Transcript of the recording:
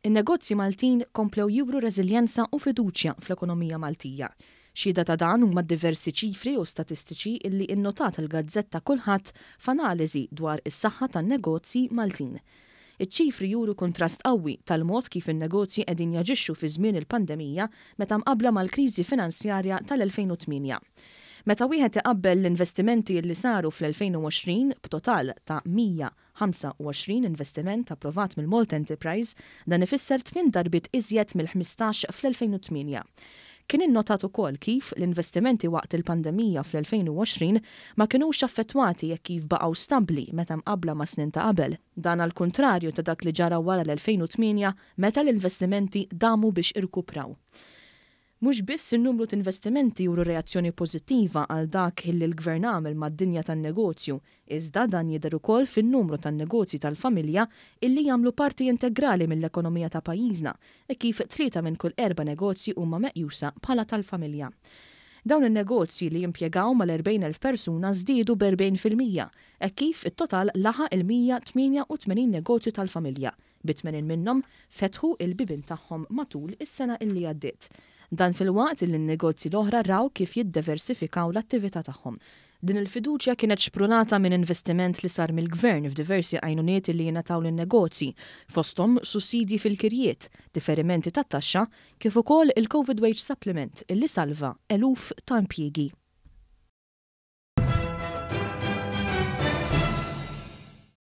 In-negozji Maltin komplew juru reżiljenza u fiduċja fl-ekonomija Maltija. Xhieda ta' dan huma diversi ċifri u statistiċi illi innotat il-Gazzetta Kulħadd f'analiżi dwar is-saħħa tan-negozji Maltin. Iċ-ċifri juru kontrast qawwi tal-mod kif in-negozji qegħdin jaġixxu fi żmien il-pandemija meta mqabbla mal-kriżi finanzjarja tal-2008. Meta wieħed iqabbel l-investimenti li saru fl-2020 b'total ta' 125 investiment approvat mill-Malt Enterprise, dan ifisser 8 darbit iżjed mill-15 fl-2008. Kien innotat ukoll kif l-investimenti waqt il-pandemija fl-2020 ma kinux affettwati jekk kif baqgħu stabbli meta mqabbla ma' snin ta' qabel. Dan al kontrarju ta' dak li ġara wara l-2008 meta l-investimenti damu biex irkupraw. Mhux biss in-numru ta' investimenti juru reazzjoni pożittiva għal dak illi l-Gvern għamel mad-dinja tan-negozju, iżda dan jidher ukoll fin-numru tan-negozji tal-familja illi jagħmlu parti integrali mill-ekonomija ta' pajjiżna, e kif 3 minn kull 4 negozji huma meqjusa bħala tal-familja. Dawn in-negozji li jimpjegaw mal-40,000 persuna żdiedu b'40%, e kif it-total laħaq il-188 negozju tal-familja, b'80 minnhom fetħu il-bibien tagħhom matul is-sena illi għaddiet. Dan fil-waqt li n-negozji l-oħra raw kif jiddiversifikaw l-attività tagħhom. Din il-fiduċja kienet xprunata minn investiment li sar mill-Gvern f'diversi għajnuniet li jingħataw lin-negozji, fosthom sussidji fil-kirjiet, differimenti tat-taxxa, kif ukoll il-Covid Wage Supplement illi salva eluf ta' impjiegi.